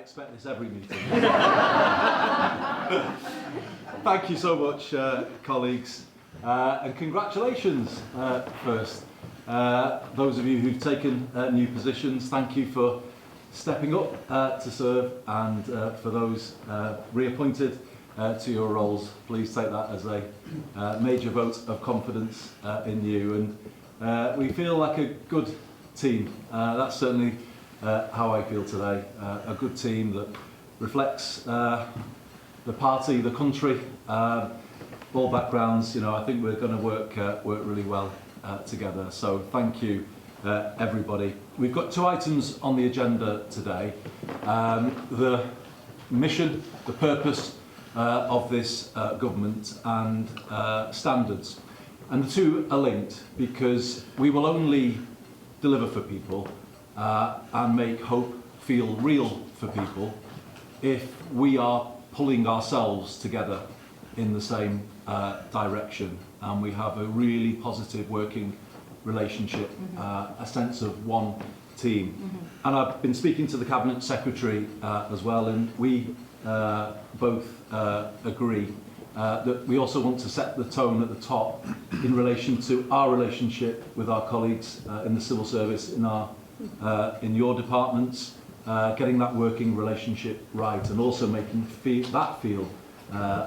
expect this every meeting. Thank you so much, colleagues, and congratulations first. Those of you who've taken new positions, thank you for stepping up to serve, and for those reappointed to your roles, please take that as a major vote of confidence in you. And we feel like a good team. That's certainly how I feel today. A good team that reflects the party, the country, all backgrounds. You know, I think we're going to work really well together. So thank you, everybody. We've got 2 items on the agenda today. The mission, the purpose of this government, and standards. And the 2 are linked, because we will only deliver for people and make hope feel real for people if we are pulling ourselves together in the same direction, and we have a really positive working relationship, a sense of one team. And I've been speaking to the Cabinet Secretary as well, and we both agree that we also want to set the tone at the top in relation to our relationship with our colleagues in the civil service, in your departments, getting that working relationship right, and also making that feel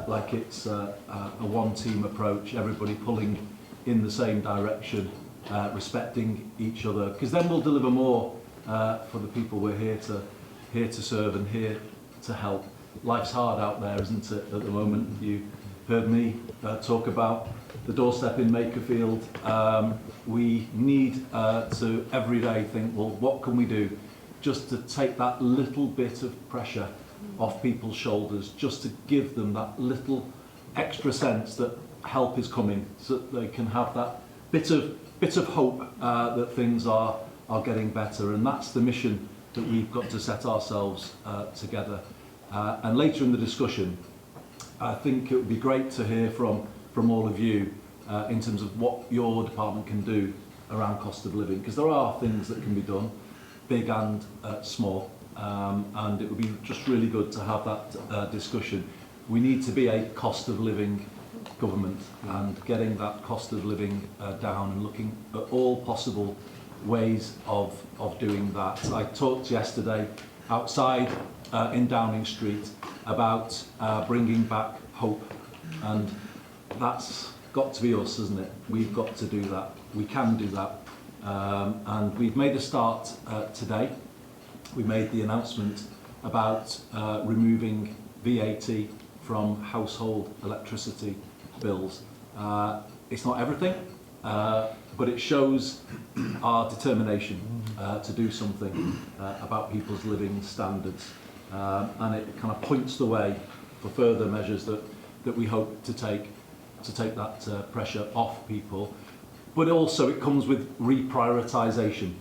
like it's a one-team approach, everybody pulling in the same direction, respecting each other, because then we'll deliver more for the people we're here to serve and here to help. Life's hard out there, isn't it, at the moment? You heard me talk about the doorstep in Makerfield. We need to every day think, well, what can we do just to take that little bit of pressure off people's shoulders, just to give them that little extra sense that help is coming, so that they can have that bit of hope that things are getting better. And that's the mission that we've got to set ourselves together. And later in the discussion, I think it would be great to hear from all of you in terms of what your department can do around cost of living, because there are things that can be done, big and small, and it would be just really good to have that discussion. We need to be a cost of living government, and getting that cost of living down and looking at all possible ways of doing that. I talked yesterday outside in Downing Street about bringing back hope, and that's got to be us, isn't it? We've got to do that. We can do that, and we've made a start today. We made the announcement about removing VAT from household electricity bills. It's not everything, but it shows our determination to do something about people's living standards, and it kind of points the way for further measures that we hope to take that pressure off people. But also it comes with reprioritisation,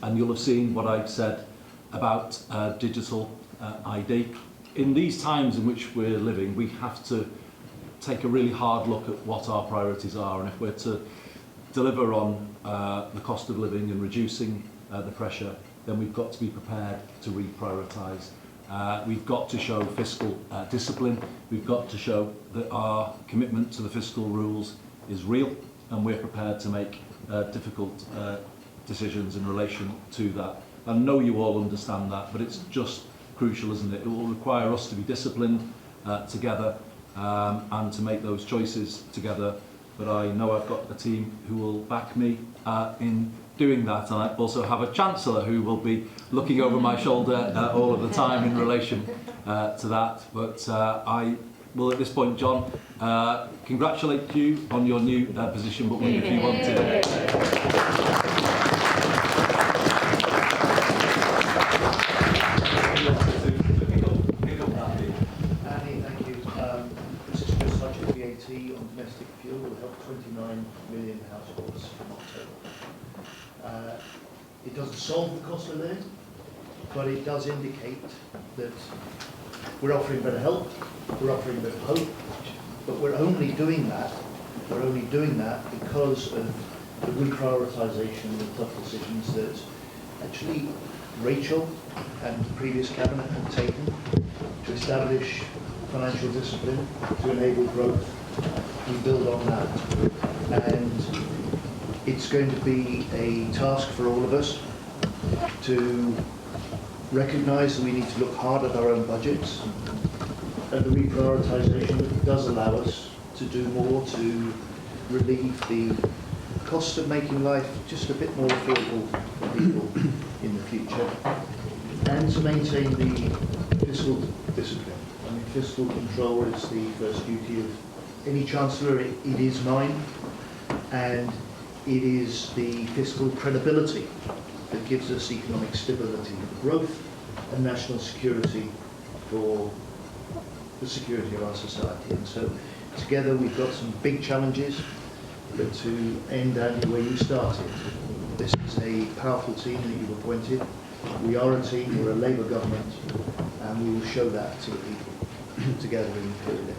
and you'll have seen what I've said about digital ID. In these times in which we're living, we have to take a really hard look at what our priorities are, and if we're to deliver on the cost of living and reducing the pressure, then we've got to be prepared to reprioritise. We've got to show fiscal discipline. We've got to show that our commitment to the fiscal rules is real, and we're prepared to make difficult decisions in relation to that. I know you all understand that, but it's just crucial, isn't it? It will require us to be disciplined together and to make those choices together. But I know I've got a team who will back me in doing that, and I also have a Chancellor who will be looking over my shoulder all of the time in relation to that. But I will, at this point, John, congratulate you on your new position, but wonder if you wanted on domestic fuel will help 29 million households from October. It doesn't solve the cost of living, but it does indicate that we're offering better help, we're offering better hope, but we're only doing that because of the reprioritisation and the tough decisions that actually Rachel and the previous cabinet have taken to establish financial discipline to enable growth. We build on that, and it's going to be a task for all of us to recognise that we need to look hard at our own budgets, and the reprioritisation does allow us to do more to relieve the cost of making life just a bit more affordable for people in the future, and to maintain the fiscal discipline. I mean, fiscal control is the first duty of any Chancellor. It is mine, and it is the fiscal credibility that gives us economic stability for growth and national security for the security of our society. And so together we've got some big challenges, but to end, Andy, where you started, this is a powerful team that you've appointed. We are a team, we're a Labour government, and we will show that to the people together in the period.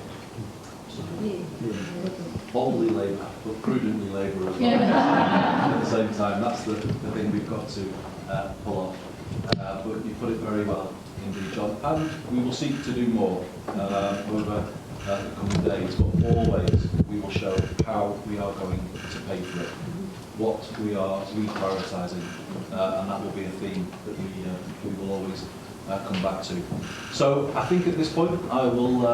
Boldly Labour, but prudently Labour as well. At the same time, that's the thing we've got to pull off. But you put it very well indeed, John. And we will seek to do more over the coming days, but always we will show how we are going to pay for it, what we are reprioritising, and that will be a theme that we will always come back to. So I think at this point I will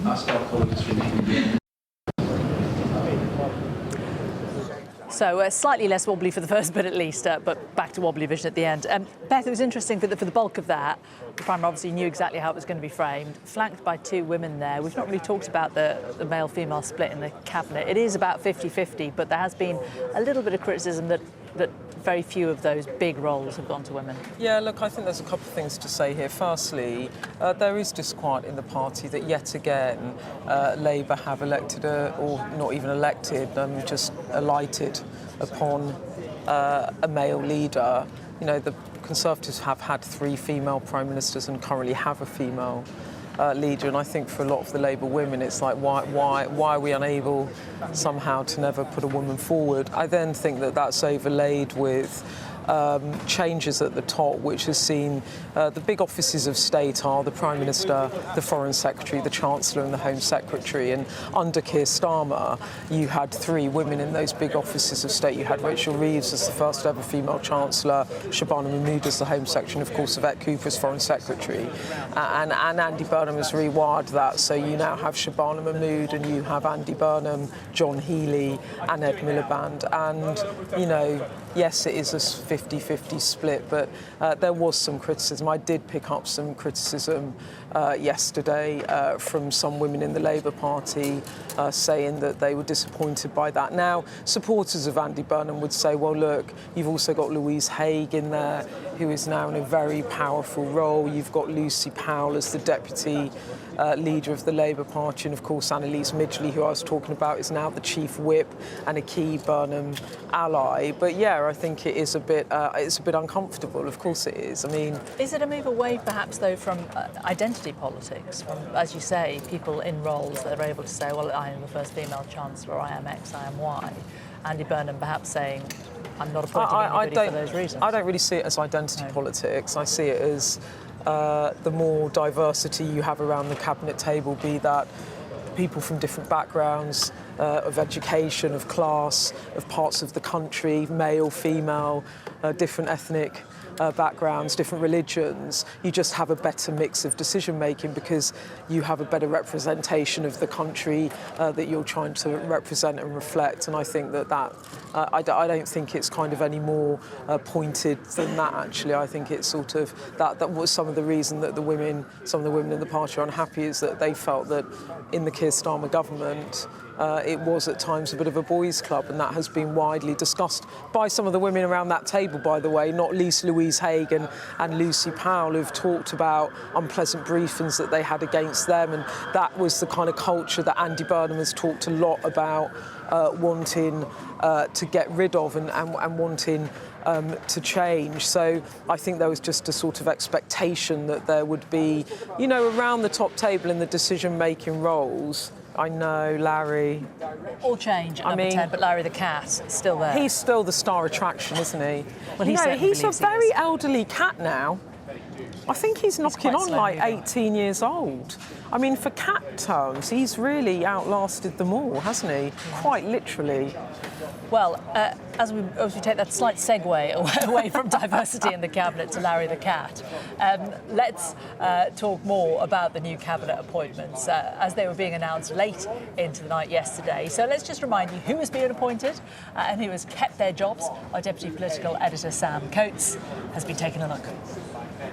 ask our colleagues from the So slightly less wobbly for the first bit at least, but back to wobbly vision at the end. Beth, it was interesting for the bulk of that. The Prime obviously knew exactly how it was going to be framed, flanked by two women there. We've not really talked about the male-female split in the cabinet. It is about 50-50, but there has been a little bit of criticism that very few of those big roles have gone to women. Yeah, look, I think there's a couple of things to say here. Firstly, there is disquiet in the party that yet again Labour have elected, or not even elected, just alighted upon a male leader. You know, the Conservatives have had 3 female Prime Ministers and currently have a female leader, and I think for a lot of the Labour women it's like, why are we unable somehow to never put a woman forward? I then think that that's overlaid with changes at the top, which has seen the big offices of state are the Prime Minister, the Foreign Secretary, the Chancellor and the Home Secretary. And under Keir Starmer, you had 3 women in those big offices of state. You had Rachel Reeves as the first ever female Chancellor, Shabana Mahmood as the Home Secretary, and of course Yvette Cooper as Foreign Secretary. And Andy Burnham has rewired that, so you now have Shabana Mahmood and you have Andy Burnham, John Healey and Ed Miliband. And, you know, yes, it is a 50-50 split, but there was some criticism. I did pick up some criticism yesterday from some women in the Labour Party saying that they were disappointed by that. Now, supporters of Andy Burnham would say, well, look, you've also got Louise Haigh in there, who is now in a very powerful role. You've got Lucy Powell as the deputy leader of the Labour Party, and of course Annalise Midgley, who I was talking about, is now the chief whip and a key Burnham ally. But yeah, I think it is a bit uncomfortable. Of course it is. I mean, is it a move away perhaps though from identity politics, from, as you say, people in roles that are able to say, well, I am the first female Chancellor, I am X, I am Y. Andy Burnham perhaps saying, I'm not appointing anybody for those reasons. I don't really see it as identity politics. I see it as the more diversity you have around the cabinet table, be that people from different backgrounds, of education, of class, of parts of the country, male, female, different ethnic backgrounds, different religions, you just have a better mix of decision making because you have a better representation of the country that you're trying to represent and reflect. And I think that I don't think it's kind of any more pointed than that, actually. I think it's sort of that was some of the reason that some of the women in the party are unhappy, is that they felt that in the Keir Starmer government it was at times a bit of a boys' club, and that has been widely discussed by some of the women around that table, by the way, not least Louise Haigh and Lucy Powell, who've talked about unpleasant briefings that they had against them, and that was the kind of culture that Andy Burnham has talked a lot about wanting to get rid of and wanting to change. So I think there was just a sort of expectation that there would be, you know, around the top table in the decision-making roles, I know, Larry. All change at I number mean- 10, but Larry the cat still there. He's still the star attraction, isn't he? Well, he You know, certainly he's a believes he very is. elderly cat now. I think he's knocking quite on slow like moving. 18 years old. I mean, for cat terms, he's really outlasted them all, hasn't he? Quite literally. Well, as we take that slight segue away from diversity in the cabinet to Larry the cat, let's talk more about the new cabinet appointments as they were being announced late into the night yesterday. So let's just remind you who has been appointed and who has kept their jobs. Our deputy political editor Sam Coates has been taking a look.